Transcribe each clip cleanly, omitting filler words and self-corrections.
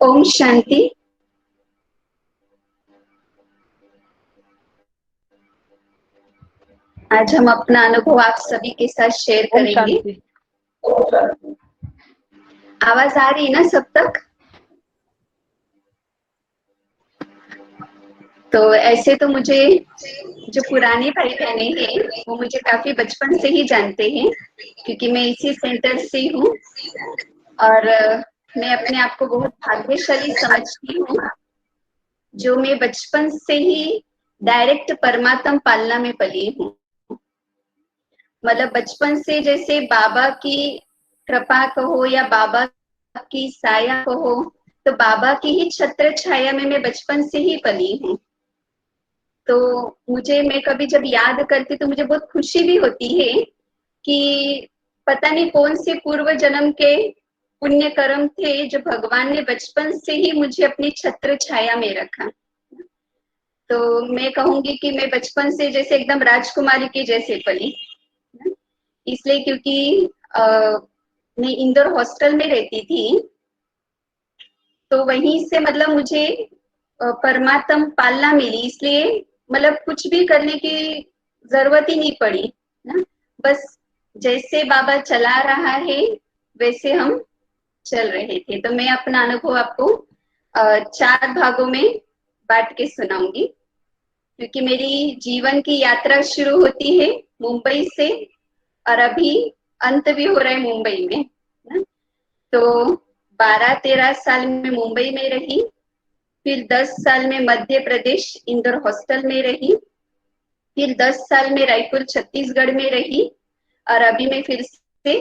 ओम शांति। आज हम अपना अनुभव आप सभी के साथ शेयर ओम करेंगे। शांति। आवाज आ रही है ना सब तक? तो ऐसे तो मुझे जो पुराने भाई बहने हैं वो मुझे काफी बचपन से ही जानते हैं, क्योंकि मैं इसी सेंटर से हूँ और मैं अपने आप को बहुत भाग्यशाली समझती हूँ जो मैं बचपन से ही डायरेक्ट परमात्म पालना में पली हूँ। मतलब बचपन से जैसे बाबा की कृपा कहो या बाबा की साया कहो, तो बाबा की ही छत्र छाया में मैं बचपन से ही पली हूँ। तो मुझे मैं कभी जब याद करती तो मुझे बहुत खुशी भी होती है कि पता नहीं कौन से पूर्व जन्म के पुण्य कर्म थे जो भगवान ने बचपन से ही मुझे अपनी छत्र छाया में रखा। तो मैं कहूंगी कि मैं बचपन से जैसे एकदम राजकुमारी के जैसे पली, इसलिए क्योंकि मैं इंदौर हॉस्टल में रहती थी, तो वहीं से मतलब मुझे परमात्म पालना मिली, इसलिए मतलब कुछ भी करने की जरूरत ही नहीं पड़ी ना। बस जैसे बाबा चला रहा है वैसे हम चल रहे थे। तो मैं अपना अनुभव आपको 4 भागों में बांट के सुनाऊंगी, क्योंकि मेरी जीवन की यात्रा शुरू होती है मुंबई से और अभी अंत भी हो रहा है मुंबई में ना। तो 12-13 साल में मुंबई में रही, फिर 10 साल में मध्य प्रदेश इंदौर हॉस्टल में रही, फिर 10 साल में रायपुर छत्तीसगढ़ में रही और अभी मैं फिर से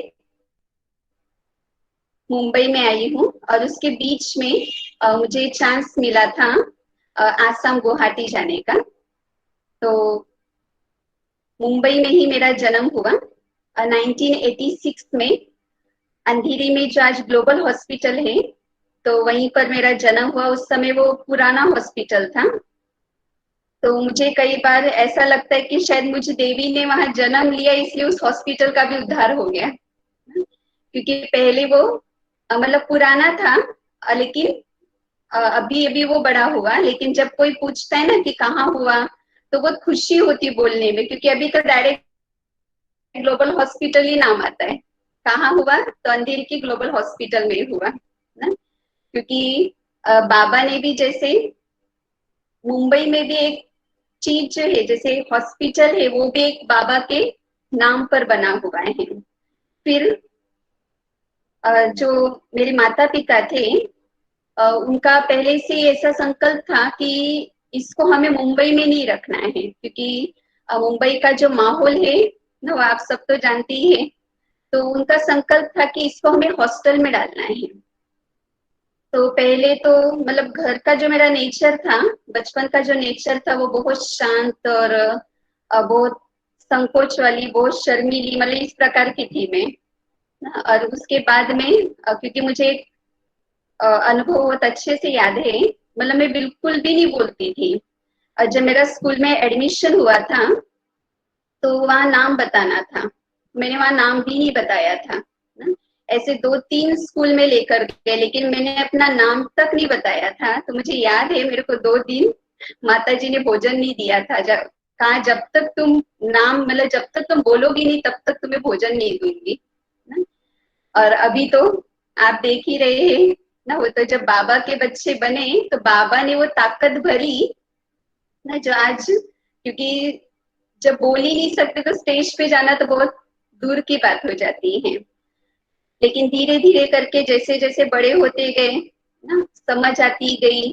मुंबई में आई हूँ। और उसके बीच में मुझे चांस मिला था आसाम गुवाहाटी जाने का। तो मुंबई में ही मेरा जन्म हुआ 1986 में, अंधेरी में जो आज ग्लोबल हॉस्पिटल है, तो वहीं पर मेरा जन्म हुआ। उस समय वो पुराना हॉस्पिटल था, तो मुझे कई बार ऐसा लगता है कि शायद मुझे देवी ने वहां जन्म लिया इसलिए उस हॉस्पिटल का भी उद्धार हो गया, क्योंकि पहले वो मतलब पुराना था, लेकिन अभी अभी वो बड़ा हुआ। लेकिन जब कोई पूछता है ना कि कहाँ हुआ, तो बहुत खुशी होती बोलने में, क्योंकि अभी तो डायरेक्ट ग्लोबल हॉस्पिटल ही नाम आता है। कहाँ हुआ? तो अंधेरी की ग्लोबल हॉस्पिटल में हुआ ना, क्योंकि बाबा ने भी जैसे मुंबई में भी एक चीज जो है जैसे हॉस्पिटल है वो भी एक बाबा के नाम पर बना हुआ है। फिर जो मेरे माता पिता थे उनका पहले से ही ऐसा संकल्प था कि इसको हमें मुंबई में नहीं रखना है, क्योंकि मुंबई का जो माहौल है ना वो आप सब तो जानते ही है। तो उनका संकल्प था कि इसको हमें हॉस्टल में डालना है। तो पहले तो मतलब घर का जो मेरा नेचर था, बचपन का जो नेचर था वो बहुत शांत और बहुत संकोच वाली, बहुत शर्मीली, मतलब इस प्रकार की थी मैं। और उसके बाद में क्योंकि मुझे एक अनुभव बहुत अच्छे से याद है, मतलब मैं बिल्कुल भी नहीं बोलती थी। और जब मेरा स्कूल में एडमिशन हुआ था तो वहां नाम बताना था, मैंने वहां नाम भी नहीं बताया था ना। ऐसे 2-3 स्कूल में लेकर गए लेकिन मैंने अपना नाम तक नहीं बताया था। तो मुझे याद है मेरे को 2 दिन माता जी ने भोजन नहीं दिया था, जब कहा जब तक तुम नाम मतलब जब तक तुम बोलोगी नहीं तब तक तुम्हें भोजन नहीं दूंगी ना। और अभी तो आप देख ही रहे हैं ना, वो तो जब बाबा के बच्चे बने तो बाबा ने वो ताकत भरी ना जो आज, क्योंकि जब बोल ही नहीं सकते तो स्टेज पे जाना तो बहुत दूर की बात हो जाती है। लेकिन धीरे धीरे करके जैसे जैसे बड़े होते गए ना, समझ आती गई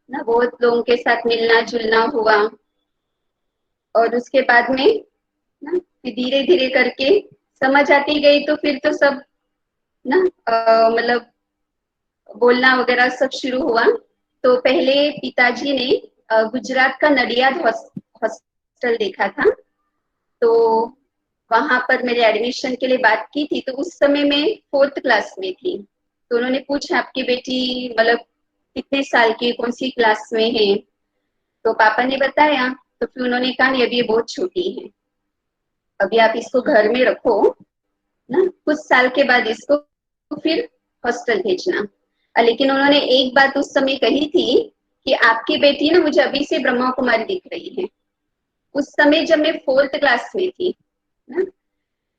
ना, बहुत लोगों के साथ मिलना जुलना हुआ। और उसके बाद में ना फिर धीरे धीरे करके समझ आती गई, तो फिर तो सब ना मतलब बोलना वगैरह सब शुरू हुआ। तो पहले पिताजी ने गुजरात का नडियाद हॉस्टल देखा था, तो वहां पर मेरे एडमिशन के लिए बात की थी। तो उस समय मैं 4th क्लास में थी। तो उन्होंने पूछा आपकी बेटी मतलब कितने साल की, कौन सी क्लास में है? तो पापा ने बताया, तो फिर उन्होंने कहा नहीं अभी ये बहुत छोटी है, अभी आप इसको घर में रखो ना, कुछ साल के बाद इसको फिर हॉस्टल भेजना। लेकिन उन्होंने एक बात उस समय कही थी कि आपकी बेटी ना मुझे अभी से ब्रह्मा कुमारी दिख रही है। उस समय जब मैं 4th क्लास में थी ना,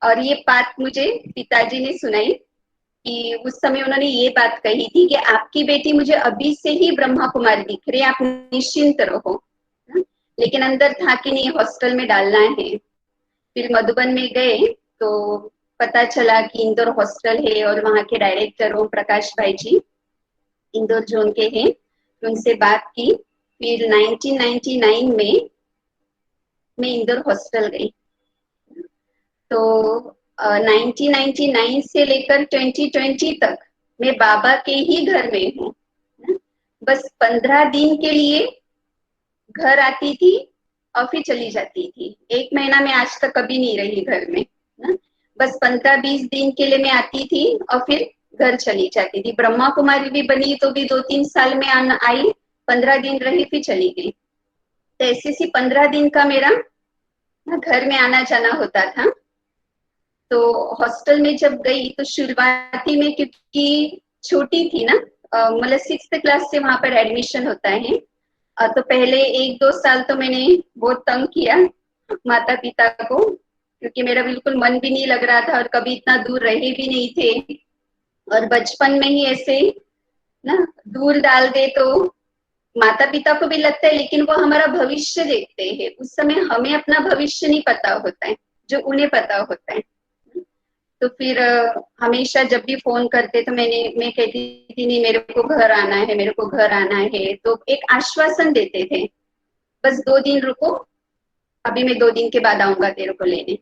और ये बात मुझे पिताजी ने सुनाई कि उस समय उन्होंने ये बात कही थी कि आपकी बेटी मुझे अभी से ही ब्रह्मा कुमारी दिख रही है, आप निश्चिंत रहो। लेकिन अंदर था कि नहीं, हॉस्टल में डालना है। फिर मधुबन में गए तो पता चला कि इंदौर हॉस्टल है और वहाँ के डायरेक्टर ओम प्रकाश भाई जी इंदौर जोन के हैं। उनसे बात की। फिर 1999 में मैं इंदौर हॉस्टल गई। तो 1999 से लेकर 2020 तक मैं बाबा के ही घर में हूँ। बस 15 दिन के लिए घर आती थी और फिर चली जाती थी। 1 महीना में आज तक कभी नहीं रही घर में ना। बस 15-20 दिन के लिए मैं आती थी और फिर घर चली जाती थी। ब्रह्मा कुमारी भी बनी तो भी 2-3 साल में आई, 15 दिन रही फिर चली गई। तो ऐसे 15 दिन का मेरा घर में आना जाना होता था। तो हॉस्टल में जब गई तो शुरुआती में, क्योंकि छोटी थी ना, मतलब 6th क्लास से वहां पर एडमिशन होता है। तो पहले 1-2 साल तो मैंने बहुत तंग किया माता पिता को, क्योंकि मेरा बिल्कुल मन भी नहीं लग रहा था और कभी इतना दूर रहे भी नहीं थे। और बचपन में ही ऐसे ना दूर डाल दे तो माता पिता को भी लगता है, लेकिन वो हमारा भविष्य देखते हैं। उस समय हमें अपना भविष्य नहीं पता होता है, जो उन्हें पता होता है। तो फिर हमेशा जब भी फोन करते तो मैं कहती थी नहीं, मेरे को घर आना है, मेरे को घर आना है। तो एक आश्वासन देते थे, बस 2 दिन रुको, अभी मैं 2 दिन के बाद आऊंगा तेरे को लेने।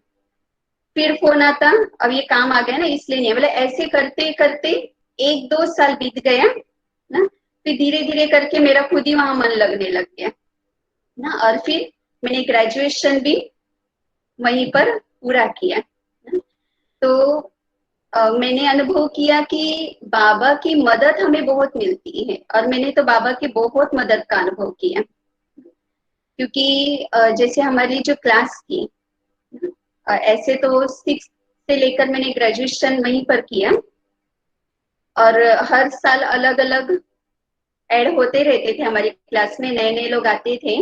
फिर फोन आता, अब ये काम आ गया ना इसलिए नहीं, मतलब ऐसे करते करते 1-2 साल बीत गया ना। फिर धीरे धीरे करके मेरा खुद ही वहां मन लगने लग गया ना। और फिर मैंने ग्रेजुएशन भी वहीं पर पूरा किया। तो मैंने अनुभव किया कि बाबा की मदद हमें बहुत मिलती है, और मैंने तो बाबा की बहुत मदद का अनुभव किया। क्योंकि जैसे हमारी जो क्लास थी, ऐसे तो 6 से लेकर मैंने ग्रेजुएशन वहीं पर किया, और हर साल अलग अलग ऐड होते रहते थे हमारी क्लास में, नए नए लोग आते थे।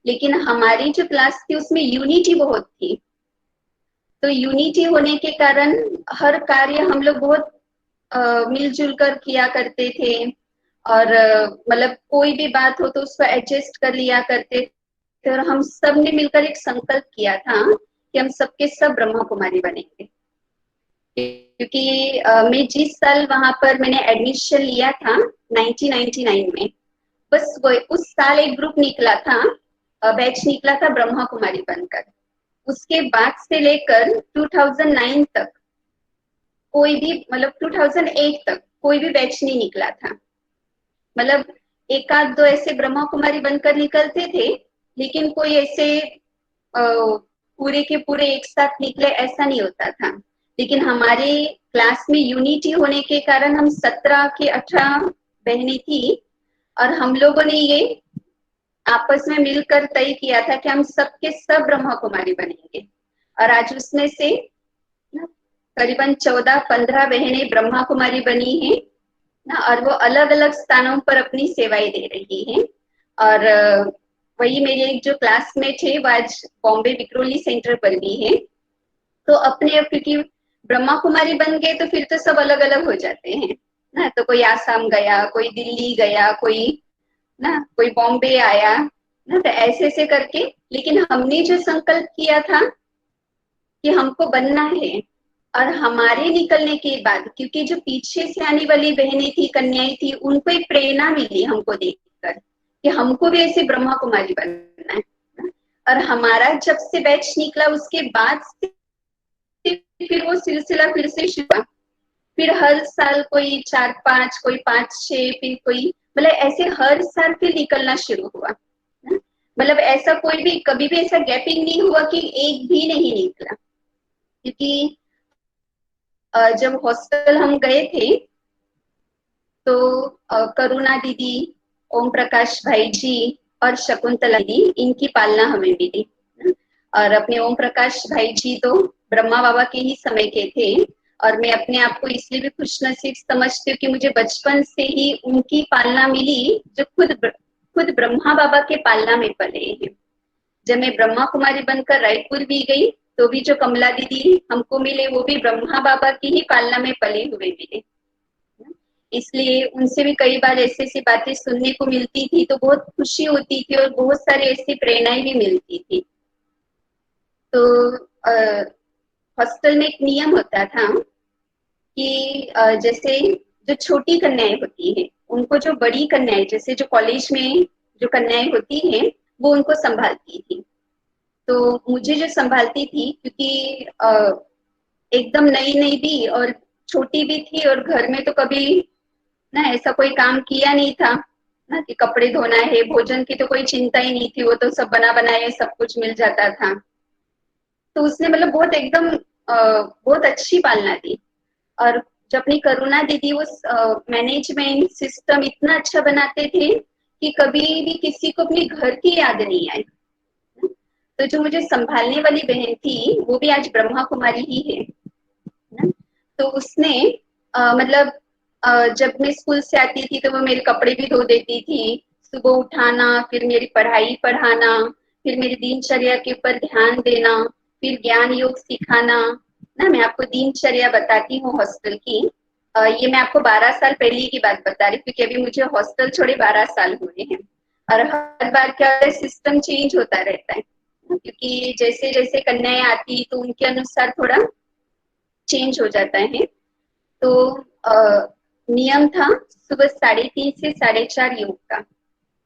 लेकिन हमारी जो क्लास थी उसमें यूनिटी बहुत थी। तो यूनिटी होने के कारण हर कार्य हम लोग बहुत मिलजुल कर किया करते थे। और मतलब कोई भी बात हो तो उसको एडजस्ट कर लिया करते थे। और हम सब ने मिलकर एक संकल्प किया था कि हम सबके सब ब्रह्मा कुमारी बनेंगे। क्योंकि मैं जिस साल वहां पर मैंने एडमिशन लिया था 1999 में, बस वो उस साल एक ग्रुप निकला था, बैच निकला था ब्रह्मा कुमारी बनकर। उसके बाद से लेकर 2009 तक कोई भी, मतलब 2008 तक कोई भी बैच नहीं निकला था। मतलब 1-2 ऐसे ब्रह्मा कुमारी बनकर निकलते थे, लेकिन कोई ऐसे पूरे के पूरे एक साथ निकले ऐसा नहीं होता था। लेकिन हमारे क्लास में यूनिटी होने के कारण हम 17 के 18 बहनें थी, और हम लोगों ने ये आपस में मिलकर तय किया था कि हम सबके सब ब्रह्मा कुमारी बनेंगे। और आज उसमें से करीबन 14-15 बहनें ब्रह्मा कुमारी बनी हैं ना, और वो अलग अलग स्थानों पर अपनी सेवाएं दे रही हैं। और वही मेरे एक जो क्लासमेट है वो आज बॉम्बे विक्रोली सेंटर पर भी है। तो अपने, क्योंकि ब्रह्मा कुमारी बन गए तो फिर तो सब अलग अलग हो जाते हैं ना। तो कोई आसाम गया, कोई दिल्ली गया, कोई ना, कोई बॉम्बे आया ना। तो ऐसे ऐसे करके, लेकिन हमने जो संकल्प किया था कि हमको बनना है, और हमारे निकलने के बाद, क्योंकि जो पीछे से आने वाली बहनें थी, कन्याएं थी, उनको एक प्रेरणा मिली हमको देखकर कि हमको भी ऐसे ब्रह्मा कुमारी बनना है। और हमारा जब से बैच निकला उसके बाद से फिर वो सिलसिला फिर से शुरू हुआ। फिर हर साल कोई 4-5, कोई 5-6, फिर कोई, मतलब ऐसे हर साल फिर निकलना शुरू हुआ। मतलब ऐसा कोई भी कभी भी ऐसा गैपिंग नहीं हुआ कि एक भी नहीं निकला। क्योंकि जब हॉस्टल हम गए थे तो करुणा दीदी, ओम प्रकाश भाई जी और शकुंतला दीदी, इनकी पालना हमें मिली। और अपने ओम प्रकाश भाई जी तो ब्रह्मा बाबा के ही समय के थे, और मैं अपने आप को इसलिए भी खुशनसीब समझती हूँ कि मुझे बचपन से ही उनकी पालना मिली, जो खुद ब्रह्मा बाबा के पालना में पले हैं। जब मैं ब्रह्मा कुमारी बनकर रायपुर भी गई तो भी जो कमला दीदी हमको मिले वो भी ब्रह्मा बाबा की ही पालना में पले हुए मिले। इसलिए उनसे भी कई बार ऐसी ऐसी बातें सुनने को मिलती थी तो बहुत खुशी होती थी और बहुत सारी ऐसी प्रेरणाएं भी मिलती थी। तो हॉस्टल में एक नियम होता था कि जैसे जो छोटी कन्याएं होती हैं उनको जो बड़ी कन्याएं, जैसे जो कॉलेज में जो कन्याएं होती हैं वो उनको संभालती थी। तो मुझे जो संभालती थी, क्योंकि एकदम नई नई भी और छोटी भी थी और घर में तो कभी ना ऐसा कोई काम किया नहीं था ना, कि कपड़े धोना है, भोजन की तो कोई चिंता ही नहीं थी, वो तो सब बना बनाए सब कुछ मिल जाता था। तो उसने मतलब बहुत एकदम बहुत अच्छी पालना दी। और जो अपनी करुणा दीदी वो मैनेजमेंट सिस्टम इतना अच्छा बनाते थे कि कभी भी किसी को अपने घर की याद नहीं आई। तो जो मुझे संभालने वाली बहन थी वो भी आज ब्रह्मा कुमारी ही है ना। तो उसने मतलब जब मैं स्कूल से आती थी तो वो मेरे कपड़े भी धो देती थी, सुबह उठाना, फिर मेरी पढ़ाई पढ़ाना, फिर मेरी दिनचर्या के ऊपर ध्यान देना, फिर ज्ञान योग सिखाना ना। मैं आपको दिनचर्या बताती हूँ हॉस्टल की। ये मैं आपको 12 साल पहले की बात बता रही हूँ, क्योंकि अभी मुझे हॉस्टल छोड़े 12 साल हुए हैं। और हर बार क्या होता है, सिस्टम चेंज होता रहता है, क्योंकि जैसे जैसे कन्याएं आती तो उनके अनुसार थोड़ा चेंज हो जाता है। तो नियम था सुबह 3:30 से 4:30 योग का।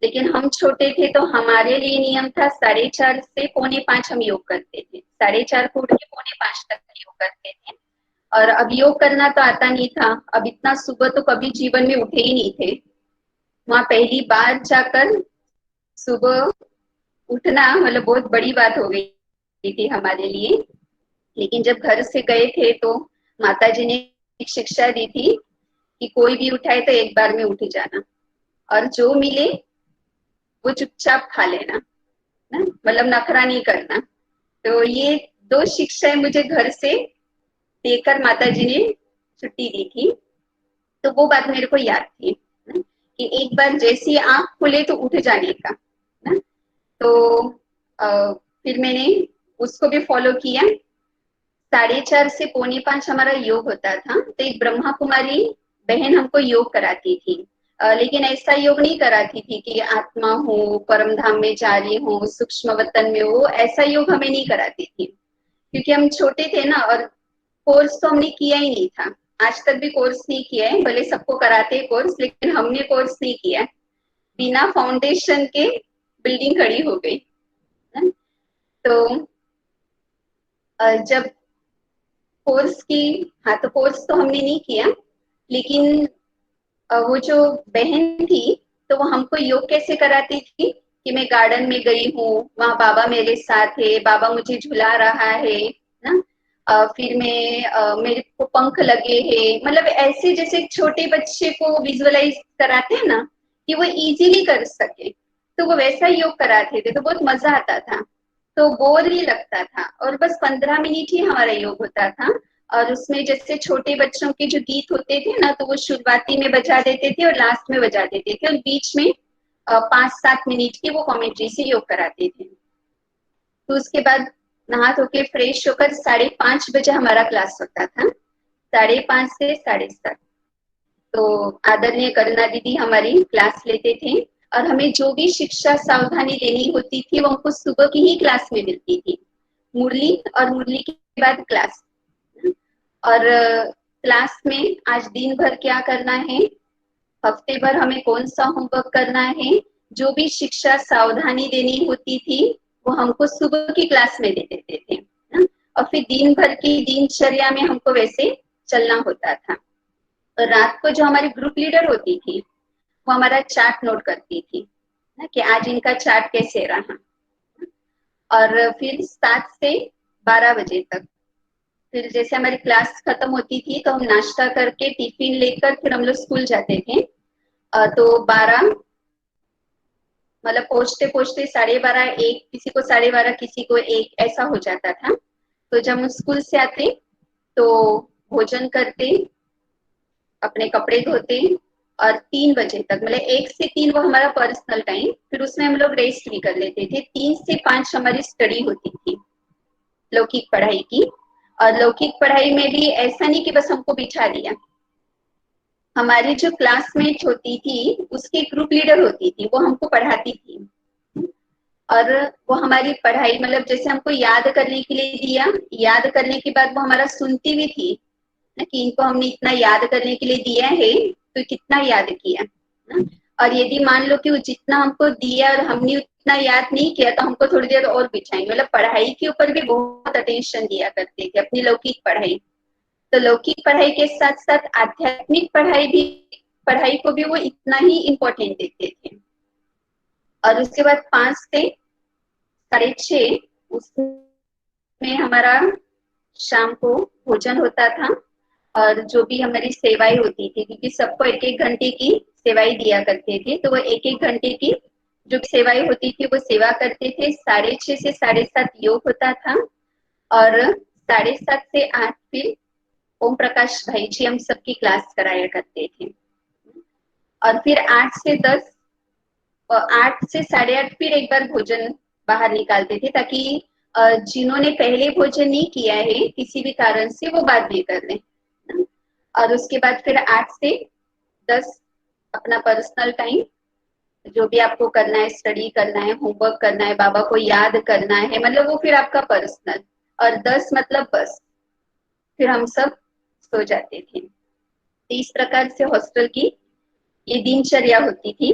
लेकिन हम छोटे थे तो हमारे लिए नियम था 4:30 से 4:45 हम योग करते थे। 4:30 को उठ के 4:45 तक योग करते थे। और अब योग करना तो आता नहीं था, अब इतना सुबह तो कभी जीवन में उठे ही नहीं थे। वहां पहली बार जाकर सुबह उठना मतलब बहुत बड़ी बात हो गई थी हमारे लिए। लेकिन जब घर से गए थे तो माता जी ने एक शिक्षा दी थी कि कोई भी उठाए तो एक बार में उठ जाना, और जो मिले वो चुपचाप खा लेना ना, मतलब नखरा नहीं करना। तो ये दो शिक्षाएं मुझे घर से देकर माता जी ने छुट्टी दी थी। तो वो बात मेरे को याद थी ना, कि एक बार जैसी आंख खुले तो उठ जाने का ना। तो फिर मैंने उसको भी फॉलो किया। 4:30 से 4:45 हमारा योग होता था। तो एक ब्रह्मा कुमारी बहन हमको योग कराती थी। लेकिन ऐसा योग नहीं कराती थी कि आत्मा हो, परम धाम में जा रही हो, सूक्ष्म वतन में हो, ऐसा योग हमें नहीं कराती थी, क्योंकि हम छोटे थे ना। और कोर्स तो हमने किया ही नहीं था, आज तक भी कोर्स नहीं किया है। भले सबको कराते हैं कोर्स, लेकिन हमने कोर्स नहीं किया। बिना फाउंडेशन के बिल्डिंग खड़ी हो गई। तो जब कोर्स की, हाँ तो कोर्स तो हमने नहीं किया, लेकिन वो जो बहन थी तो वो हमको योग कैसे कराती थी कि मैं गार्डन में गई हूँ, वहां बाबा मेरे साथ है, बाबा मुझे झुला रहा है ना। फिर मैं मेरे को पंख लगे हैं, मतलब ऐसे जैसे छोटे बच्चे को विजुअलाइज कराते हैं ना कि वो इजीली कर सके, तो वो वैसा योग कराते थे। तो बहुत मजा आता था, तो बोर नहीं लगता था। और बस 15 मिनट ही हमारा योग होता था। और उसमें जैसे छोटे बच्चों के जो गीत होते थे ना, तो वो शुरुआती में बजा देते थे और लास्ट में बजा देते थे, और बीच में 5-7 मिनट की वो कमेंट्री से योग कराते थे। तो उसके बाद नहा धो के फ्रेश होकर 5:30 बजे हमारा क्लास होता था, 5:30 से 7:30। तो आदरणीय करुणा दीदी हमारी क्लास लेते थे, और हमें जो भी शिक्षा सावधानी देनी होती थी वो हमको सुबह की ही क्लास में मिलती थी। मुरली और मुरली के बाद क्लास। और क्लास में आज दिन भर क्या करना है, हफ्ते भर हमें कौन सा होमवर्क करना है, जो भी शिक्षा सावधानी देनी होती थी वो हमको सुबह की क्लास में दे देते थे ना। और फिर दिन भर की दिनचर्या में हमको वैसे चलना होता था। तो रात को जो हमारी ग्रुप लीडर होती थी वो हमारा चार्ट नोट करती थी ना, कि आज इनका चार्ट कैसे रहा। और फिर 7 से 12 बजे तक फिर जैसे हमारी क्लास खत्म होती थी तो हम नाश्ता करके टिफिन लेकर फिर हम लोग स्कूल जाते थे। तो 12 मतलब पहुंचते पहुंचते 12:30 1, किसी को 12:30 किसी को 1 ऐसा हो जाता था। तो जब हम स्कूल से आते तो भोजन करते, अपने कपड़े धोते और 3 बजे तक, मतलब 1 से 3 वो हमारा पर्सनल टाइम, फिर उसमें हम लोग रेस्ट भी कर लेते थे। 3 से 5 हमारी स्टडी होती थी लौकिक पढ़ाई की। और लौकिक पढ़ाई में भी ऐसा नहीं कि बस हमको बिठा दिया, हमारी जो क्लासमेट होती थी उसकी ग्रुप लीडर होती थी, वो हमको पढ़ाती थी। और वो हमारी पढ़ाई मतलब जैसे हमको याद करने के लिए दिया, याद करने के बाद वो हमारा सुनती भी थी ना, कि इनको हमने इतना याद करने के लिए दिया है तो कितना याद किया ना। और यदि मान लो कि वो जितना हमको दिया और हमने उतना याद नहीं किया तो हमको थोड़ी देर और बिठाएंगे। मतलब पढ़ाई के ऊपर भी बहुत अटेंशन दिया करते थे, अपनी लौकिक पढ़ाई। तो लौकिक पढ़ाई के साथ साथ आध्यात्मिक पढ़ाई को भी वो इतना ही इम्पोर्टेंट देते थे। और उसके बाद 5 से 6:30 उसमें हमारा शाम को भोजन होता था। और जो भी हमारी सेवाएं होती थी, क्योंकि सबको 1-1 घंटे की सेवाएं दिया करते थे, तो वो 1-1 घंटे की जो सेवाएं होती थी वो सेवा करते थे। 6:30 से 7:30 योग होता था। और 7:30 से 8 फिर ओम प्रकाश भाई जी हम सबकी क्लास कराया करते थे। और फिर 8 से 10 और 8 से 8:30 फिर एक बार भोजन बाहर निकालते थे, ताकि जिन्होंने पहले भोजन नहीं किया है किसी भी कारण से वो बाद में कर लें। और उसके बाद फिर 8 से 10 अपना पर्सनल टाइम, जो भी आपको करना है, स्टडी करना है, होमवर्क करना है, बाबा को याद करना है, मतलब वो फिर आपका पर्सनल। और 10 मतलब बस फिर हम सब सो जाते थे। तो इस प्रकार से हॉस्टल की ये दिनचर्या होती थी।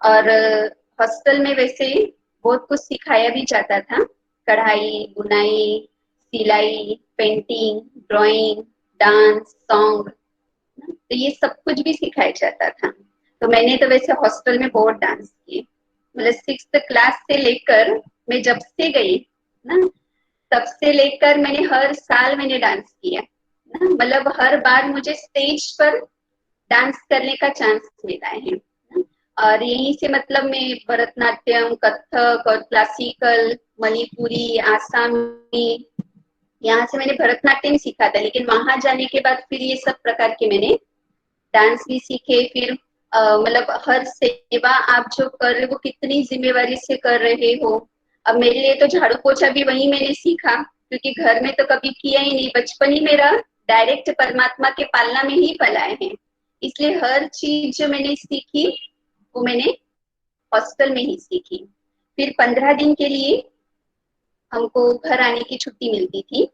और हॉस्टल में वैसे बहुत कुछ सिखाया भी जाता था, कढ़ाई, बुनाई, सिलाई, पेंटिंग, ड्राइंग, डांस, सॉन्ग, तो ये सब कुछ भी सिखाया जाता था। तो मैंने तो वैसे हॉस्टल में बहुत डांस किए, मतलब 6th क्लास से लेकर मैं जब से गई ना, तब से लेकर मैंने हर साल मैंने डांस किया ना, मतलब हर बार मुझे स्टेज पर डांस करने का चांस मिला है। और यहीं से मतलब मैं भरतनाट्यम, कथक और क्लासिकल, मणिपुरी, आसामी, यहाँ से मैंने भरतनाट्यम सीखा था। लेकिन वहां जाने के बाद फिर ये सब प्रकार के मैंने डांस भी सीखे। फिर मतलब हर सेवा आप जो कर रहे हो वो कितनी जिम्मेवारी से कर रहे हो। अब मेरे लिए तो झाड़ू पोछा भी वही मैंने सीखा, क्योंकि घर में तो कभी किया ही नहीं। बचपन ही मेरा डायरेक्ट परमात्मा के पालना में ही पला है, इसलिए हर चीज जो मैंने सीखी वो मैंने हॉस्टल में ही सीखी। फिर 15 दिन के लिए हमको घर आने की छुट्टी मिलती थी।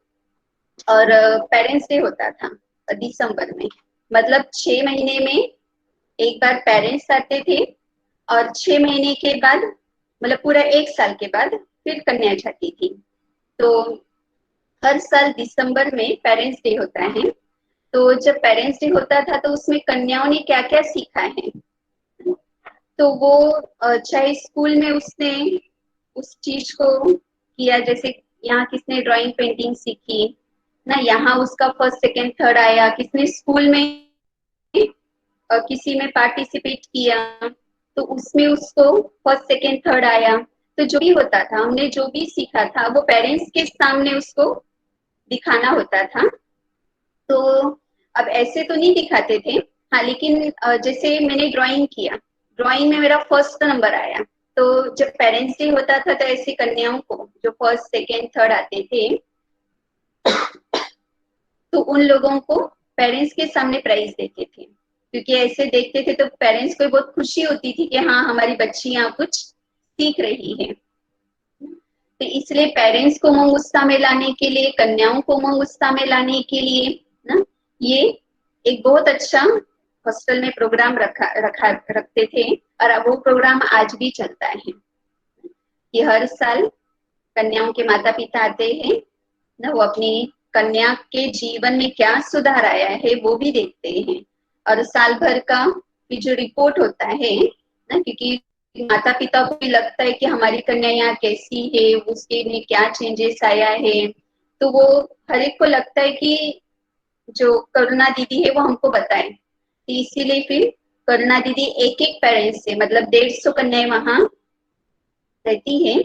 और पेरेंट्स डे होता था दिसंबर में, मतलब 6 महीने में एक बार पेरेंट्स आते थे। और 6 महीने के बाद, मतलब पूरा 1 साल के बाद फिर कन्या जाती थी। तो हर साल दिसंबर में पेरेंट्स डे होता है। तो जब पेरेंट्स डे होता था तो उसमें कन्याओं ने क्या क्या सीखा है, तो वो चाहे स्कूल में उसने उस चीज को किया, जैसे यहाँ किसने ड्राइंग पेंटिंग सीखी ना, यहाँ उसका फर्स्ट सेकंड थर्ड आया, किसने स्कूल में किसी में पार्टिसिपेट किया तो उसमें उसको फर्स्ट सेकंड थर्ड आया। तो जो भी होता था, हमने जो भी सीखा था वो पेरेंट्स के सामने उसको दिखाना होता था। तो अब ऐसे तो नहीं दिखाते थे, हाँ, लेकिन जैसे मैंने ड्राइंग किया, ड्राइंग में मेरा फर्स्ट नंबर आया, तो जब पेरेंट्स डे होता था तो ऐसी कन्याओं को जो फर्स्ट सेकंड थर्ड आते थे तो उन लोगों को पेरेंट्स के सामने प्राइज देते थे, क्योंकि ऐसे देखते थे तो पेरेंट्स को बहुत खुशी होती थी कि हाँ हमारी बच्ची यहाँ कुछ सीख रही है। तो इसलिए पेरेंट्स को उमंग उत्साह में लाने के लिए, कन्याओं को उमंग उत्साह में लाने के लिए ना, ये एक बहुत अच्छा हॉस्टल में प्रोग्राम रखते थे। और अब वो प्रोग्राम आज भी चलता है कि हर साल कन्याओं के माता पिता आते हैं ना, वो अपनी कन्या के जीवन में क्या सुधार आया है वो भी देखते हैं। और साल भर का जो रिपोर्ट होता है ना, क्योंकि माता पिता को भी लगता है कि हमारी कन्या यहाँ कैसी है, उसके में क्या चेंजेस आया है, तो वो हर एक को लगता है कि जो करुणा दीदी है वो हमको बताए। तो इसीलिए फिर करुणा दीदी एक एक पेरेंट्स से, मतलब 150 कन्याएं वहां रहती है,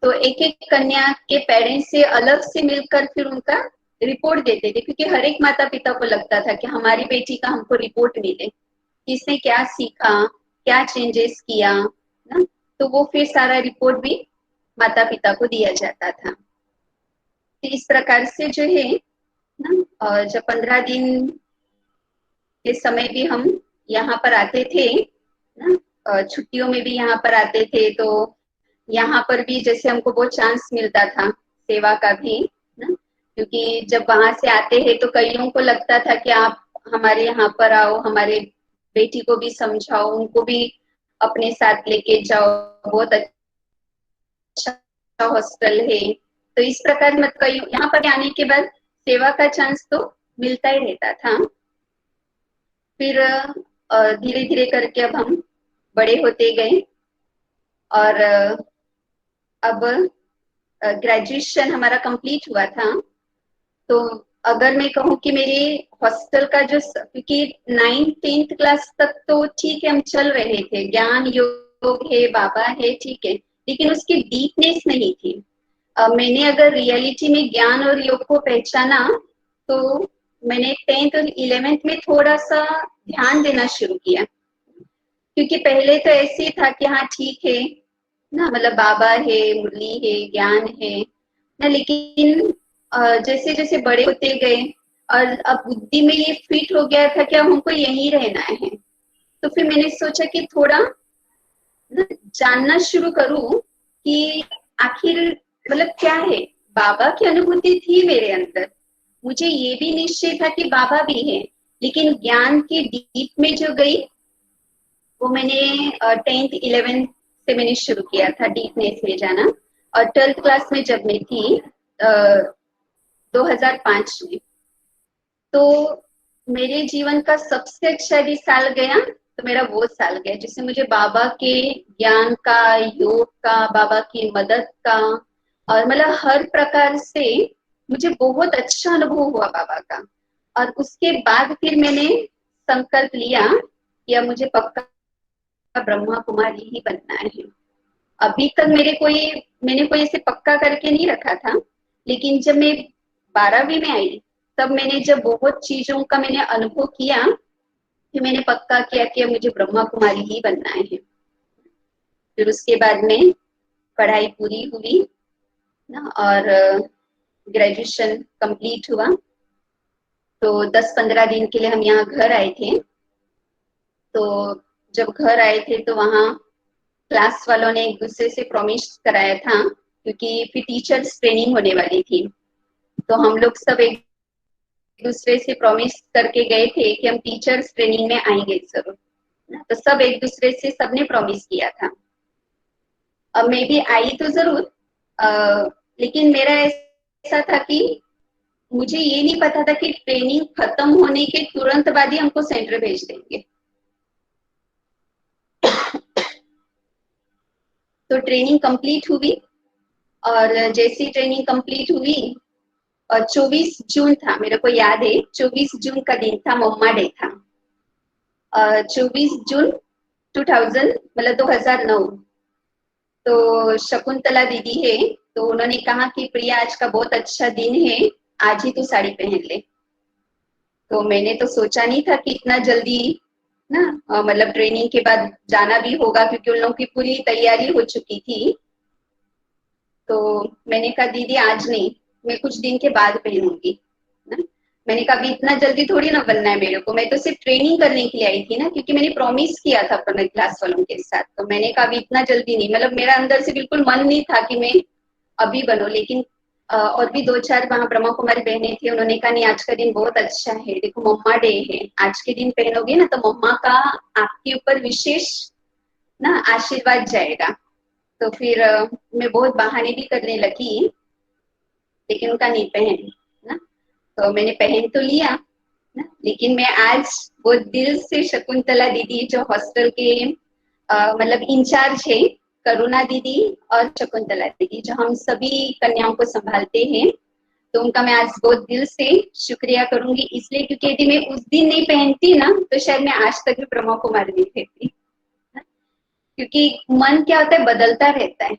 तो एक एक कन्या के पेरेंट्स से अलग से मिलकर फिर उनका रिपोर्ट देते थे, क्योंकि हर एक माता पिता को लगता था कि हमारी बेटी का हमको रिपोर्ट मिले, किसने क्या सीखा, क्या चेंजेस किया ना। तो वो फिर सारा रिपोर्ट भी माता पिता को दिया जाता था। तो इस प्रकार से जो है ना, जब 15 दिन के समय भी हम यहाँ पर आते थे ना, छुट्टियों में भी यहाँ पर आते थे, तो यहाँ पर भी जैसे हमको बहुत चांस मिलता था सेवा का भी ना, क्योंकि जब वहां से आते हैं तो कईयों को लगता था कि आप हमारे यहाँ पर आओ, हमारे बेटी को भी समझाओ, उनको भी अपने साथ लेके जाओ, बहुत अच्छा हॉस्टल है। तो इस प्रकार मत कई यहाँ पर आने के बाद सेवा का चांस तो मिलता ही रहता था। फिर धीरे धीरे करके अब हम बड़े होते गए, और अब ग्रेजुएशन हमारा कंप्लीट हुआ था। तो अगर मैं कहूँ कि मेरे हॉस्टल का जो, क्योंकि 9th-10th क्लास तक तो ठीक है हम चल रहे थे, ज्ञान योग है, बाबा है, ठीक है, लेकिन उसकी डीपनेस नहीं थी। मैंने अगर रियलिटी में ज्ञान और योग को पहचाना तो मैंने 10th और 11th में थोड़ा सा ध्यान देना शुरू किया, क्योंकि पहले तो ऐसे ही था कि हाँ ठीक है ना, मतलब बाबा है, मुरली है, ज्ञान है ना, लेकिन जैसे जैसे बड़े होते गए और अब बुद्धि में ये फिट हो गया था कि अब हमको यहीं रहना है। तो फिर मैंने सोचा कि थोड़ा ना जानना शुरू करूं कि आखिर मतलब क्या है। बाबा की अनुभूति थी मेरे अंदर, मुझे ये भी निश्चय था कि बाबा भी है, लेकिन ज्ञान की डीप में जो गई वो मैंने 10th 11th से मैंने शुरू किया था डीपनेस में जाना। और 12th क्लास में जब मैं थी 2005 में, तो मेरे जीवन का सबसे अच्छा यदि साल गया तो मेरा वो साल गया जिससे मुझे बाबा के ज्ञान का, योग का, बाबा की मदद का, और मतलब हर प्रकार से मुझे बहुत अच्छा अनुभव हुआ बाबा का। और उसके बाद फिर मैंने संकल्प लिया कि अब मुझे पक्का ब्रह्मा कुमारी ही बनना है। अभी तक मैंने कोई ऐसे पक्का करके नहीं रखा था, लेकिन जब मैं 12वीं में आई तब मैंने जब बहुत चीजों का मैंने अनुभव किया, फिर मैंने पक्का किया कि अब मुझे ब्रह्मा कुमारी ही बनना है। फिर उसके बाद में पढ़ाई पूरी हुई ना, और ग्रेजुएशन कंप्लीट हुआ। तो 10-15 दिन के लिए हम यहाँ घर आए थे। तो जब घर आए थे तो वहाँ क्लास वालों ने एक दूसरे से प्रॉमिस कराया था, क्योंकि फिर टीचर्स ट्रेनिंग होने वाली थी। तो हम लोग सब एक दूसरे से प्रॉमिस करके गए थे कि हम टीचर्स ट्रेनिंग में आएंगे जरूर। तो सब एक दूसरे से सबने प्रॉमिस किया था। अब मैं भी आई तो जरूर, लेकिन मेरा ऐसा था कि मुझे ये नहीं पता था कि ट्रेनिंग खत्म होने के तुरंत बाद ही हमको सेंटर भेज देंगे। तो ट्रेनिंग कंप्लीट हुई, और जैसी ट्रेनिंग कंप्लीट हुई, और 24 जून था, मेरे को याद है 24 जून का दिन था, मम्मा डे था। 24 जून 2000 मतलब 2009। तो शकुंतला दीदी है, तो उन्होंने कहा कि प्रिया आज का बहुत अच्छा दिन है, आज ही तू साड़ी पहन ले। तो मैंने तो सोचा नहीं था कि इतना जल्दी ना, मतलब ट्रेनिंग के बाद जाना भी होगा, क्योंकि उन लोगों की पूरी तैयारी हो चुकी थी। तो मैंने कहा दीदी आज नहीं, मैं कुछ दिन के बाद पहनूंगी ना। मैंने कहा अभी इतना जल्दी थोड़ी ना बनना है मेरे को, मैं तो सिर्फ ट्रेनिंग करने के लिए आई थी ना, क्योंकि मैंने प्रॉमिस किया था अपने क्लास वालों के साथ। तो मैंने कहा अभी इतना जल्दी नहीं, मतलब मेरा अंदर से बिल्कुल मन नहीं था कि मैं अभी बनूं। लेकिन और भी 2-4 वहां ब्रह्मा कुमारी बहनें थी, उन्होंने कहा नहीं आज का दिन बहुत अच्छा है, देखो मम्मा डे है, आज के दिन पहनोगे ना तो मम्मा का आपके ऊपर विशेष ना आशीर्वाद जाएगा। तो फिर मैं बहुत बहाने भी करने लगी, लेकिन उनका नहीं पहन ना। तो मैंने पहन तो लिया ना, लेकिन मैं आज वो दिल से शकुंतला दीदी जो हॉस्टल के मतलब इंचार्ज है, करुणा दीदी और शकुंतला दीदी जो हम सभी कन्याओं को संभालते हैं, तो उनका मैं आज बहुत दिल से शुक्रिया करूंगी, इसलिए क्योंकि यदि मैं उस दिन नहीं पहनती ना तो शायद मैं आज तक भी ब्रह्मा कुमारी नहीं रहती। क्योंकि मन क्या होता है, बदलता रहता है।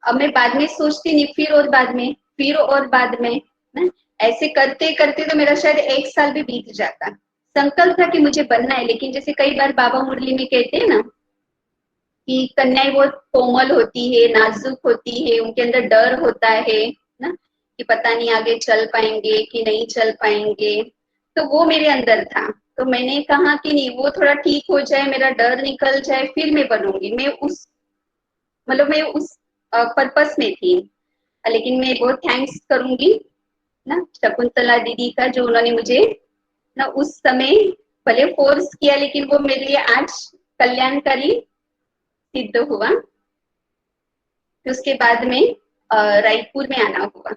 अब मैं बाद में सोचती नहीं, फिर और बाद में, फिर और बाद में ना, ऐसे करते करते तो मेरा शायद 1 साल भी बीत जाता। संकल्प था कि मुझे बनना है, लेकिन जैसे कई बार बाबा मुरली में कहते हैं ना कि कन्याएं बहुत कोमल होती है, नाजुक होती है, उनके अंदर डर होता है ना, कि पता नहीं आगे चल पाएंगे कि नहीं चल पाएंगे। तो वो मेरे अंदर था। तो मैंने कहा कि नहीं, वो थोड़ा ठीक हो जाए, मेरा डर निकल जाए, फिर मैं बनूंगी। मैं उस पर्पस में थी। लेकिन मैं बहुत थैंक्स करूंगी ना शकुंतला दीदी का, जो उन्होंने मुझे ना उस समय भले फोर्स किया, लेकिन वो मेरे लिए आज कल्याणकारी सिद्ध हुआ। फिर उसके बाद में रायपुर में आना हुआ।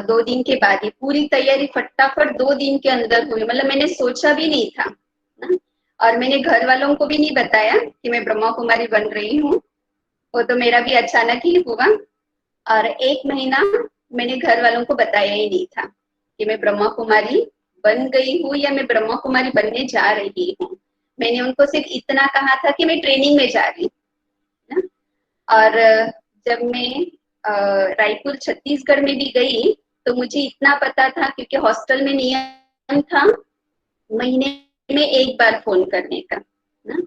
2 दिन के बाद ही पूरी तैयारी फटाफट 2 दिन के अंदर हुई। मतलब मैंने सोचा भी नहीं था ना, और मैंने घर वालों को भी नहीं बताया कि मैं ब्रह्मा कुमारी बन रही हूँ। वो तो मेरा भी अचानक ही हुआ। और 1 महीना मैंने घर वालों को बताया ही नहीं था कि मैं ब्रह्मा कुमारी बन गई हूँ या मैं ब्रह्मा कुमारी बनने जा रही हूँ। मैंने उनको सिर्फ इतना कहा था कि मैं ट्रेनिंग में जा रही हूँ। और जब मैं रायपुर छत्तीसगढ़ में भी गई, तो मुझे इतना पता था, क्योंकि हॉस्टल में नियम था महीने में 1 बार फोन करने का ना।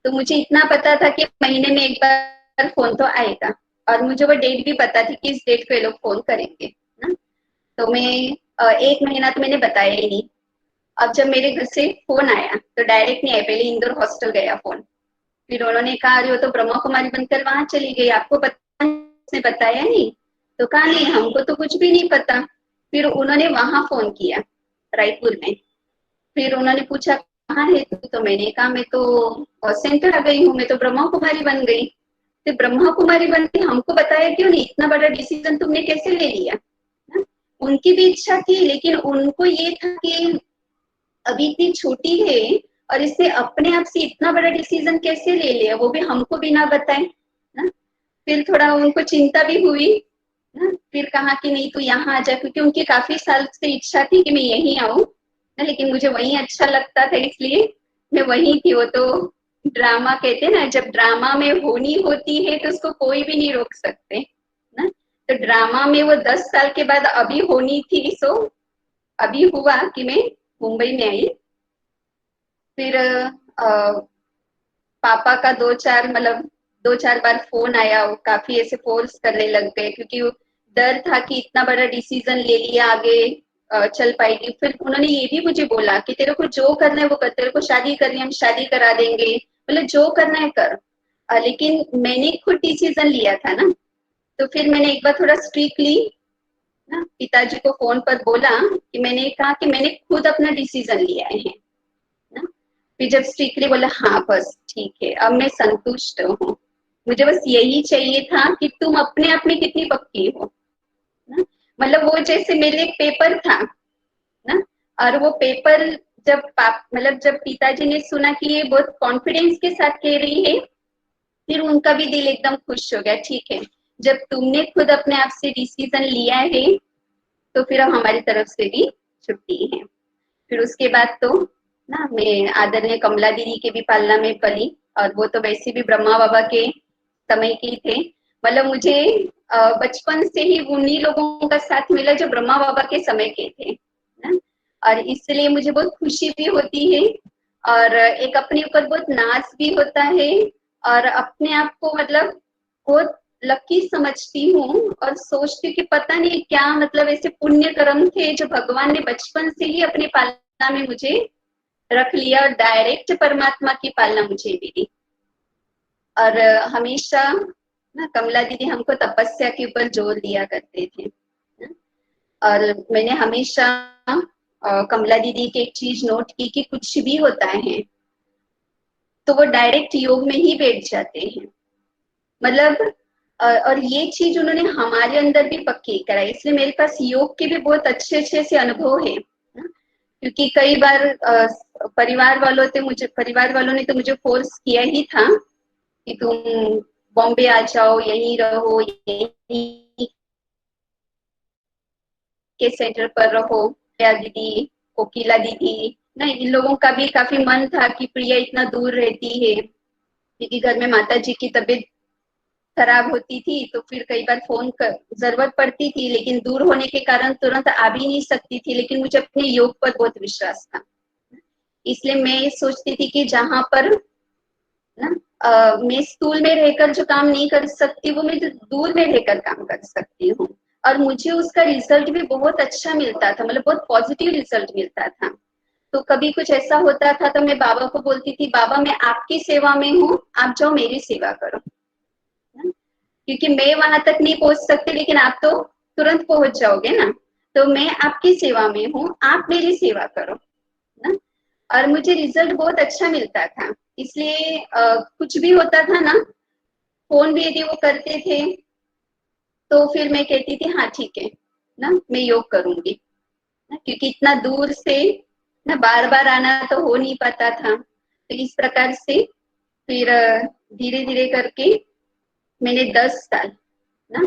तो मुझे इतना पता था कि महीने में 1 बार फोन तो आएगा, और मुझे वो डेट भी पता थी कि इस डेट को ये लोग फोन करेंगे ना। तो मैं 1 महीना तो मैंने बताया ही नहीं। अब जब मेरे घर से फोन आया तो डायरेक्ट नहीं आया, पहले इंदौर हॉस्टल गया फोन। फिर उन्होंने कहा अरे वो तो ब्रह्मा कुमारी बनकर वहां चली गई, आपको पता नहीं, उसने बताया नहीं। तो कहा नहीं, हमको तो कुछ भी नहीं पता। फिर उन्होंने वहां फोन किया रायपुर में। फिर उन्होंने पूछा कहाँ है तू, तो मैंने कहा मैं तो सेंटर आ गई हूँ, मैं तो ब्रह्मा कुमारी बन गई। तो ब्रह्मा कुमारी बन के हमको बताया क्यों नहीं, इतना बड़ा डिसीजन तुमने कैसे ले लिया ना? उनकी भी इच्छा थी, लेकिन उनको ये था कि अभी इतनी छोटी है और इसने अपने आप से इतना बड़ा डिसीजन कैसे ले लिया, वो भी हमको बिना बताए ना। फिर थोड़ा उनको चिंता भी हुई ना। फिर कहा कि नहीं तू यहाँ आ जा, क्योंकि उनकी काफी साल से इच्छा थी कि मैं यहीं आऊँ ना, लेकिन मुझे वहीं अच्छा लगता था, इसलिए मैं वहीं थी। वो तो ड्रामा कहते हैं ना, जब ड्रामा में होनी होती है तो उसको कोई भी नहीं रोक सकते ना। तो ड्रामा में वो 10 साल के बाद अभी होनी थी, सो अभी हुआ कि मैं मुंबई में आई। फिर पापा का 2-4 बार फोन आया, वो काफी ऐसे फोर्स करने लग गए, क्योंकि डर था कि इतना बड़ा डिसीजन ले लिया, आगे चल पाएगी। फिर उन्होंने ये भी मुझे बोला कि तेरे को जो करना है वो कर, तेरे को शादी करनी है हम शादी करा देंगे, मतलब जो करना है कर। लेकिन मैंने खुद डिसीजन लिया था ना। तो फिर मैंने एक बार थोड़ा स्ट्रिक्टली ना पिताजी को फोन पर बोला कि मैंने कहा कि मैंने खुद अपना डिसीजन लिया है ना। फिर जब स्ट्रिक्टली बोला हाँ बस ठीक है, अब मैं संतुष्ट हूँ, मुझे बस यही चाहिए था कि तुम अपने आप में कितनी पक्की हो ना। मतलब वो जैसे मेरे एक पेपर था ना, और वो पेपर जब पिताजी ने सुना कि ये बहुत कॉन्फिडेंस के साथ कह रही है, फिर उनका भी दिल एकदम खुश हो गया। ठीक है, जब तुमने खुद अपने आप से डिसीजन लिया है तो फिर अब हमारी तरफ से भी छुट्टी है। फिर उसके बाद तो ना मैं आदरणीय कमला दीदी के भी पालना में पली, और वो तो वैसे भी ब्रह्मा बाबा के समय के ही थे। मतलब मुझे बचपन से ही उन्हीं लोगों का साथ मिला जो ब्रह्मा बाबा के समय के थे ना। और इसलिए मुझे बहुत खुशी भी होती है, और एक अपने ऊपर बहुत नाज भी होता है, और अपने आप को मतलब बहुत लकी समझती हूँ, और सोचती हूँ कि पता नहीं क्या मतलब ऐसे पुण्य कर्म थे जो भगवान ने बचपन से ही अपनी पालना में मुझे रख लिया, और डायरेक्ट परमात्मा की पालना मुझे मिली। और हमेशा ना कमला दीदी हमको तपस्या के ऊपर जोर दिया करते थे ना? और मैंने हमेशा कमला दीदी की एक चीज नोट की कि कुछ भी होता है तो वो डायरेक्ट योग में ही बैठ जाते हैं। मतलब और ये चीज उन्होंने हमारे अंदर भी पक्की कराई, इसलिए मेरे पास योग के भी बहुत अच्छे अच्छे से अनुभव है ना? क्योंकि कई बार परिवार वालों ने तो मुझे फोर्स किया ही था कि तुम बॉम्बे आ जाओ, यहीं रहो, यहीं के सेंटर पर रहो। प्रिया दीदी, कोकिला दीदी, नहीं इन लोगों का भी काफी मन था कि प्रिया इतना दूर रहती है, क्योंकि घर में माता जी की तबीयत खराब होती थी तो फिर कई बार फोन कर जरूरत पड़ती थी, लेकिन दूर होने के कारण तुरंत आ भी नहीं सकती थी, लेकिन मुझे अपने योग पर बहुत विश्वास था। इसलिए मैं सोचती थी कि जहां पर ना मैं स्कूल में रहकर जो काम नहीं कर सकती वो मैं दूर में रहकर काम कर सकती हूँ। और मुझे उसका रिजल्ट भी बहुत अच्छा मिलता था, मतलब बहुत पॉजिटिव रिजल्ट मिलता था। तो कभी कुछ ऐसा होता था तो मैं बाबा को बोलती थी, बाबा मैं आपकी सेवा में हूँ, आप जाओ मेरी सेवा करो। क्योंकि मैं वहां तक नहीं पहुंच सकती, लेकिन आप तो तुरंत पहुंच जाओगे ना। तो मैं आपकी सेवा में हूँ, आप मेरी सेवा करो ना। और मुझे रिजल्ट बहुत अच्छा मिलता था। इसलिए कुछ भी होता था ना, फोन भी यदि वो करते थे तो फिर मैं कहती थी हाँ ठीक है ना, मैं योग करूंगी ना, क्योंकि इतना दूर से ना बार बार आना तो हो नहीं पाता था। तो इस प्रकार से फिर धीरे धीरे करके मैंने 10 साल ना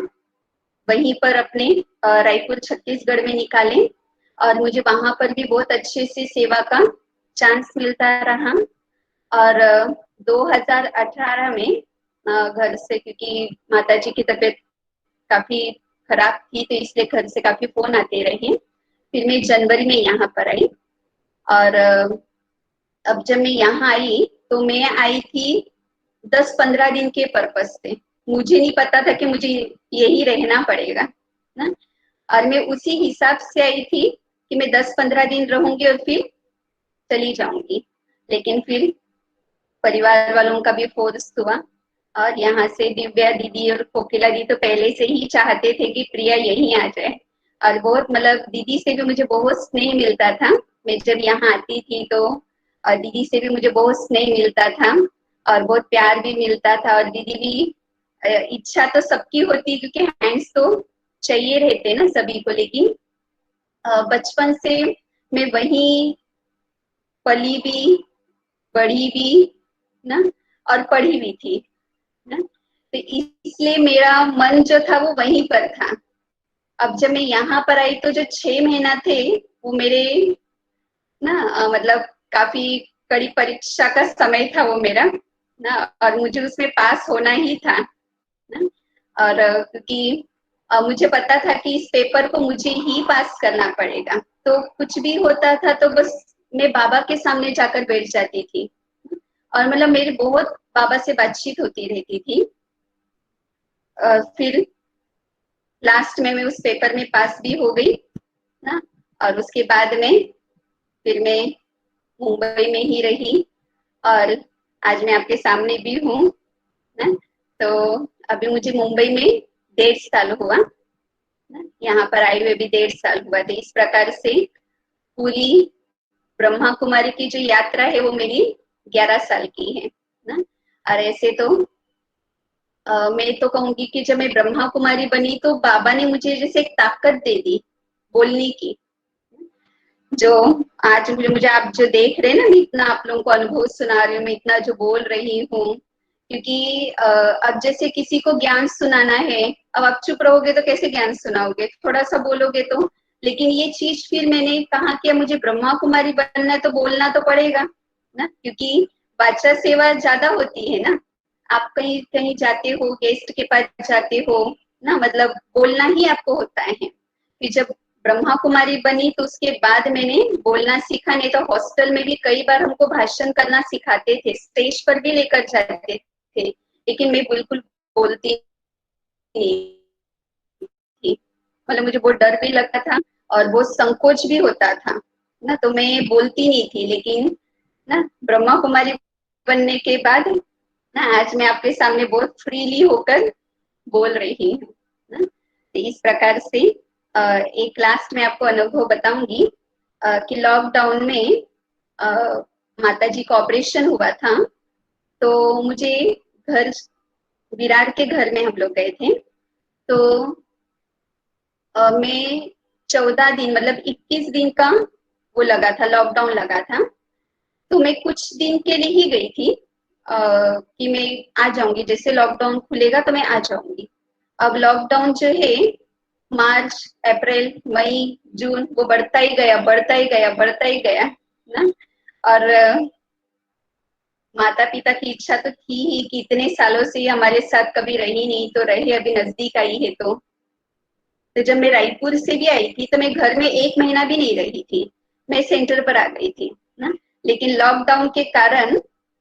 वहीं पर अपने रायपुर छत्तीसगढ़ में निकाले, और मुझे वहां पर भी बहुत अच्छे से सेवा का चांस मिलता रहा। और 2018 में घर से, क्योंकि माता जी की तबीयत काफी खराब थी तो इसलिए घर से काफी फोन आते रहे। फिर मैं जनवरी में यहाँ पर आई। और अब जब मैं यहाँ आई तो मैं आई थी 10-15 दिन के पर्पज से। मुझे नहीं पता था कि मुझे यही रहना पड़ेगा ना। और मैं उसी हिसाब से आई थी कि मैं 10-15 दिन रहूंगी और फिर चली जाऊंगी। लेकिन फिर परिवार वालों का भी फोर्स हुआ, और यहाँ से दिव्या दीदी और कोकिला दी तो पहले से ही चाहते थे कि प्रिया यहीं आ जाए। और बहुत मतलब दीदी से भी मुझे बहुत स्नेह मिलता था। मैं जब यहाँ आती थी तो दीदी से भी मुझे बहुत स्नेह मिलता था और बहुत प्यार भी मिलता था। और दीदी भी इच्छा तो सबकी होती, क्योंकि हैंड्स तो चाहिए रहते ना सभी को। लेकिन बचपन से मैं वहीं पली भी, बढ़ी भी ना, और पढ़ी भी थी ना। तो इसलिए मेरा मन जो था वो वहीं पर था। अब जब मैं यहाँ पर आई तो जो 6 महीना थे वो मेरे ना मतलब काफी कड़ी परीक्षा का समय था वो मेरा ना। और मुझे उसमें पास होना ही था ना। और क्योंकि मुझे पता था कि इस पेपर को मुझे ही पास करना पड़ेगा, तो कुछ भी होता था तो बस मैं बाबा के सामने जाकर बैठ जाती थी। और मतलब मेरी बहुत बाबा से बातचीत होती रहती थी। फिर लास्ट में मैं उस पेपर में पास भी हो गई ना। और उसके बाद में फिर मैं मुंबई में ही रही, और आज मैं आपके सामने भी हूँ ना। तो अभी मुझे मुंबई में 1.5 साल हुआ ना, यहाँ पर आए हुए भी 1.5 साल हुआ। तो इस प्रकार से पूरी ब्रह्मा कुमारी की जो यात्रा है वो मेरी 11 साल की है ना। और ऐसे तो मैं तो कहूंगी कि जब मैं ब्रह्मा कुमारी बनी तो बाबा ने मुझे जैसे एक ताकत दे दी बोलने की। जो आज मुझे आप जो देख रहे हैं ना, मैं इतना आप लोगों को अनुभव सुना रही हूँ, मैं इतना जो बोल रही हूँ, क्योंकि अब जैसे किसी को ज्ञान सुनाना है, अब आप चुप रहोगे तो कैसे ज्ञान सुनाओगे, थोड़ा सा बोलोगे तो। लेकिन ये चीज फिर मैंने कहा कि मुझे ब्रह्मा कुमारी बनना है तो बोलना तो पड़ेगा ना, क्योंकि वाचा सेवा ज्यादा होती है ना। आप कहीं कहीं जाते हो, गेस्ट के पास जाते हो ना, मतलब बोलना ही आपको होता है। फिर जब ब्रह्मा कुमारी बनी तो उसके बाद मैंने बोलना सीखा। नहीं तो हॉस्टल में भी कई बार हमको भाषण करना सिखाते थे, स्टेज पर भी लेकर जाते थे, लेकिन मैं बिल्कुल बोलती नहीं थी। मतलब मुझे बहुत डर भी लगता था और बहुत संकोच भी होता था ना, तो मैं बोलती नहीं थी। लेकिन ना ब्रह्मा कुमारी बनने के बाद ना आज मैं आपके सामने बहुत फ्रीली होकर बोल रही हूँ ना। तो इस प्रकार से एक लास्ट में आपको अनुभव बताऊंगी कि लॉकडाउन में माता जी का ऑपरेशन हुआ था। तो मुझे घर, विरार के घर में हम लोग गए थे। तो मैं 14 दिन मतलब 21 दिन का वो लगा था, लॉकडाउन लगा था। तो मैं कुछ दिन के लिए ही गई थी कि मैं आ जाऊंगी, जैसे लॉकडाउन खुलेगा तो मैं आ जाऊंगी। अब लॉकडाउन जो है मार्च, अप्रैल, मई, जून वो बढ़ता ही गया, बढ़ता ही गया, बढ़ता ही गया ना। और माता पिता की इच्छा तो थी ही कि इतने सालों से ये हमारे साथ कभी रही नहीं, तो रहे, अभी नजदीक आई है। तो जब मैं रायपुर से भी आई थी तो मैं घर में 1 महीना भी नहीं रही थी, मैं सेंटर पर आ गई थी ना। लेकिन लॉकडाउन के कारण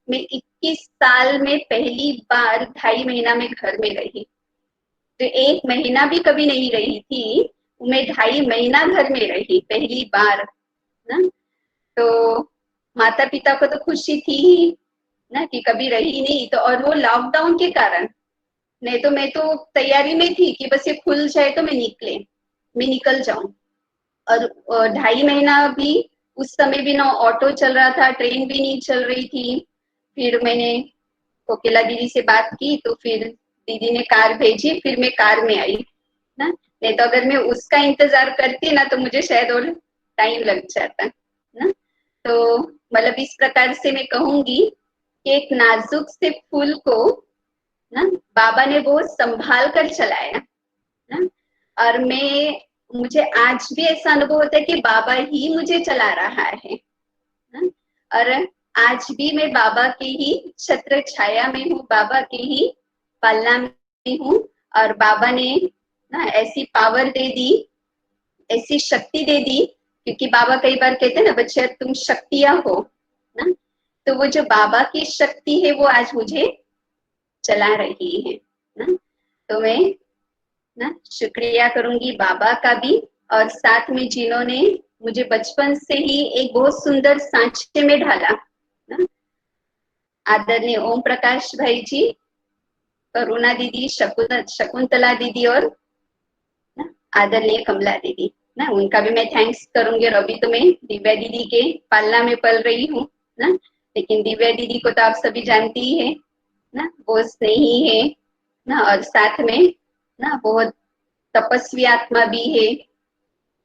मैं 21 साल में पहली बार 2.5 महीना में घर में रही। तो 1 महीना भी कभी नहीं रही थी, मैं 2.5 महीना घर में रही पहली बार ना। तो माता पिता को तो खुशी थी ही ना कि कभी रही नहीं, तो और वो लॉकडाउन के कारण। नहीं तो मैं तो तैयारी में थी कि बस ये खुल जाए तो मैं निकल जाऊं। और 2.5 महीना भी, उस समय भी ना ऑटो चल रहा था, ट्रेन भी नहीं चल रही थी। फिर मैंने कोकिला दीदी से बात की, तो फिर दीदी ने कार भेजी, फिर मैं कार में आई ना। नहीं तो अगर मैं उसका इंतजार करती ना तो मुझे शायद और टाइम लग जाता ना। तो मतलब इस प्रकार से मैं कहूंगी कि एक नाजुक से फूल को ना बाबा ने बहुत संभाल कर चलाया ना। और मुझे आज भी ऐसा अनुभव होता है कि बाबा ही मुझे चला रहा है ना। और आज भी मैं बाबा के ही छत्र छाया में हूँ, बाबा के ही पालना में हूँ। और बाबा ने ना ऐसी पावर दे दी, ऐसी शक्ति दे दी, क्योंकि बाबा कई बार कहते हैं ना, बच्चे तुम शक्तियां हो ना। तो वो जो बाबा की शक्ति है वो आज मुझे चला रही है ना। तो मैं ना शुक्रिया करूंगी बाबा का भी, और साथ में जिन्होंने मुझे बचपन से ही एक बहुत सुंदर सांचे में ढाला ना। आदरणीय ओम प्रकाश भाई जी, करुणा दीदी, शकुंतला दीदी, और ना आदरणीय कमला दीदी ना, उनका भी मैं थैंक्स करूंगी। और अभी तो मैं दिव्या दीदी के पालना में पल रही हूँ ना। लेकिन दिव्या दीदी को तो आप सभी जानती ही है ना, वो स्नेही है ना, और साथ में ना बहुत तपस्वी आत्मा भी है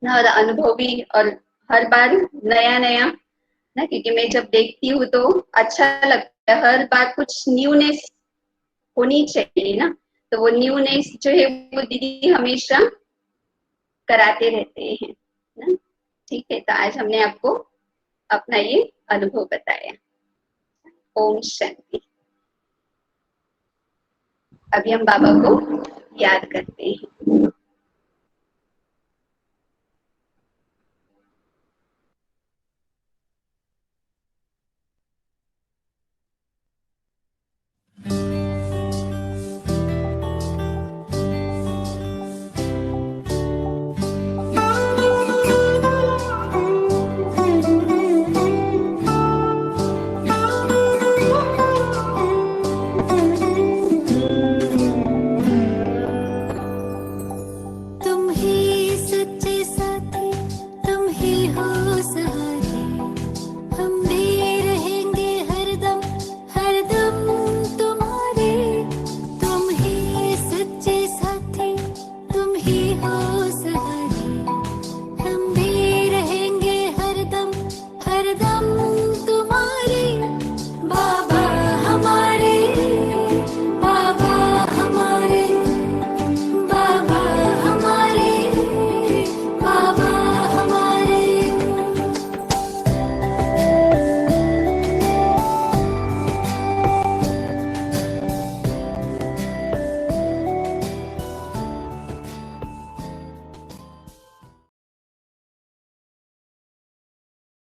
ना, और अनुभवी, और हर बार नया नया ना, क्योंकि मैं जब देखती हूँ तो अच्छा लगता है, हर बार कुछ न्यूनेस होनी चाहिए ना। तो वो न्यूनेस जो है वो दीदी हमेशा कराते रहते हैं ना। ठीक है, तो आज हमने आपको अपना ये अनुभव बताया। ओम शांति। अभी हम बाबा को याद करते हैं।